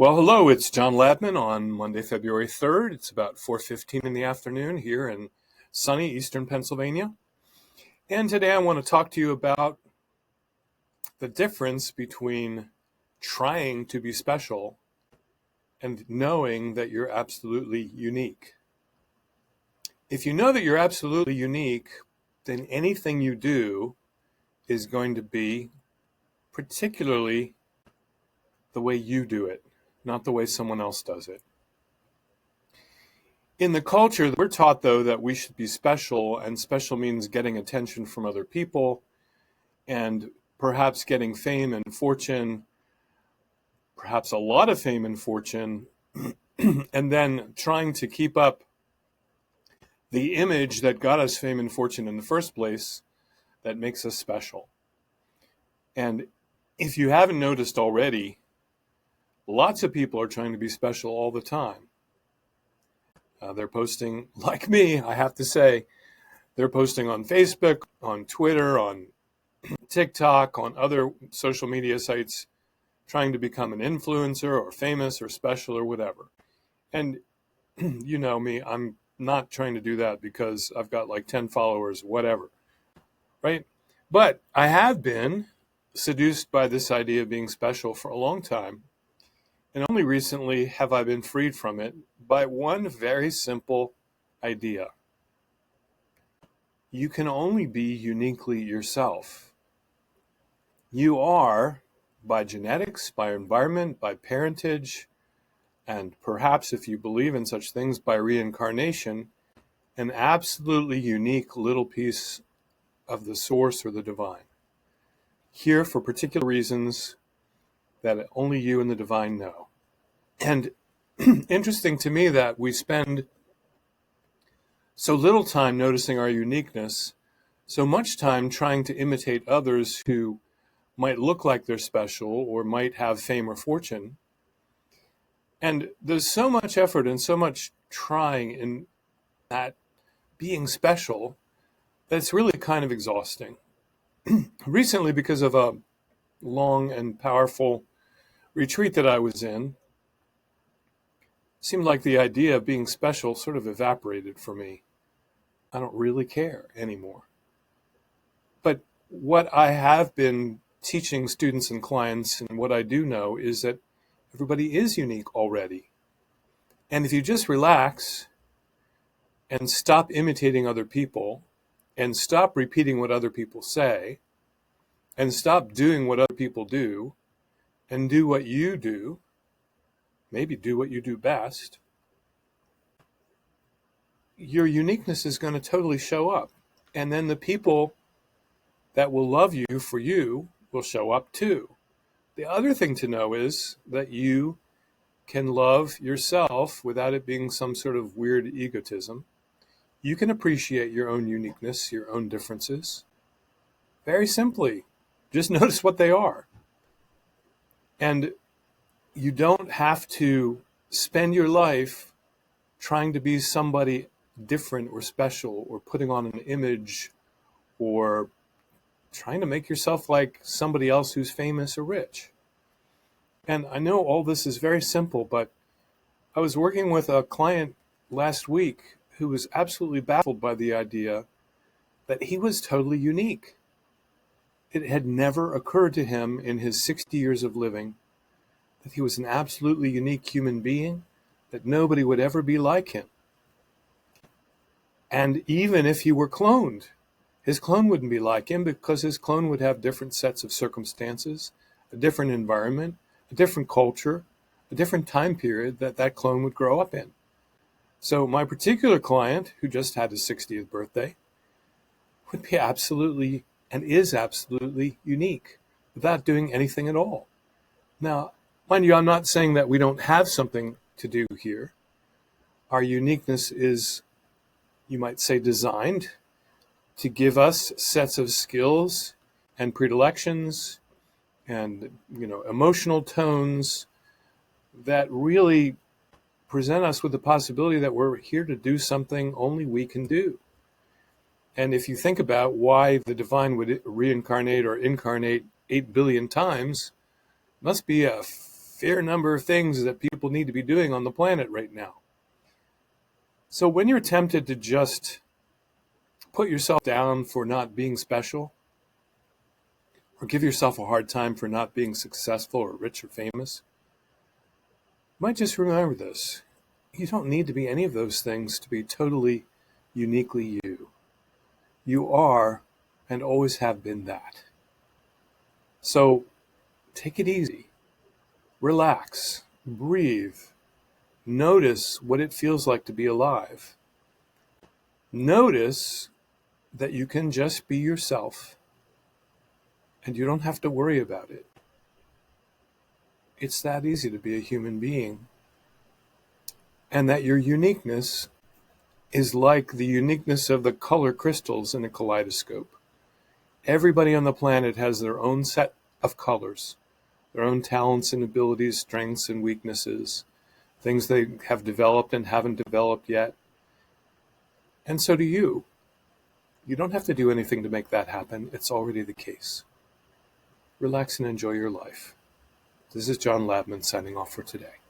Well, hello, it's John Ladman on Monday, February 3rd. It's about 4:15 in the afternoon here in sunny eastern Pennsylvania. And today I want to talk to you about the difference between trying to be special and knowing that you're absolutely unique. If you know that you're absolutely unique, then anything you do is going to be particularly the way you do it, not the way someone else does it. In the culture, we're taught, though, that we should be special, and special means getting attention from other people and perhaps getting fame and fortune, perhaps a lot of fame and fortune, and then trying to keep up the image that got us fame and fortune in the first place that makes us special. And if you haven't noticed already, lots of people are trying to be special all the time. They're posting, like me, I have to say, they're posting on Facebook, on Twitter, on TikTok, on other social media sites, trying to become an influencer or famous or special or whatever. And you know me, I'm not trying to do that because I've got like 10 followers, whatever, right? But I have been seduced by this idea of being special for a long time. And only recently have I been freed from it by one very simple idea. You can only be uniquely yourself. You are, by genetics, by environment, by parentage, and perhaps if you believe in such things, by reincarnation, an absolutely unique little piece of the source or the divine. Here for particular reasons that only you and the divine know. And interesting to me that we spend so little time noticing our uniqueness, so much time trying to imitate others who might look like they're special or might have fame or fortune. And there's so much effort and so much trying in that being special that it's really kind of exhausting. Recently, because of a long and powerful retreat that I was in, it seemed like the idea of being special sort of evaporated for me. I don't really care anymore. But what I have been teaching students and clients, and what I do know, is that everybody is unique already. And if you just relax and stop imitating other people and stop repeating what other people say and stop doing what other people do and do what you do, maybe do what you do best, your uniqueness is going to totally show up. And then the people that will love you for you will show up too. The other thing to know is that you can love yourself without it being some sort of weird egotism. You can appreciate your own uniqueness, your own differences. Very simply, just notice what they are. And you don't have to spend your life trying to be somebody different or special or putting on an image or trying to make yourself like somebody else who's famous or rich. And I know all this is very simple, but I was working with a client last week who was absolutely baffled by the idea that he was totally unique. It had never occurred to him in his 60 years of living that he was an absolutely unique human being, that nobody would ever be like him. And even if he were cloned, his clone wouldn't be like him because his clone would have different sets of circumstances, a different environment, a different culture, a different time period that clone would grow up in. So my particular client, who just had his 60th birthday, would be absolutely and is absolutely unique without doing anything at all. Now, mind you, I'm not saying that we don't have something to do here. Our uniqueness is, you might say, designed to give us sets of skills and predilections and, emotional tones that really present us with the possibility that we're here to do something only we can do. And if you think about why the divine would reincarnate or incarnate 8 billion times, it must be a fair number of things that people need to be doing on the planet right now. So when you're tempted to just put yourself down for not being special, or give yourself a hard time for not being successful or rich or famous, you might just remember this. You don't need to be any of those things to be totally uniquely you. You are and always have been that. So take it easy. Relax. Breathe. Notice what it feels like to be alive. Notice that you can just be yourself and you don't have to worry about it. It's that easy to be a human being. And that your uniqueness is like the uniqueness of the color crystals in a kaleidoscope. Everybody on the planet has their own set of colors, their own talents and abilities, strengths and weaknesses, things they have developed and haven't developed yet. And so do you. You don't have to do anything to make that happen. It's already the case. Relax and enjoy your life. This is John Labman signing off for today.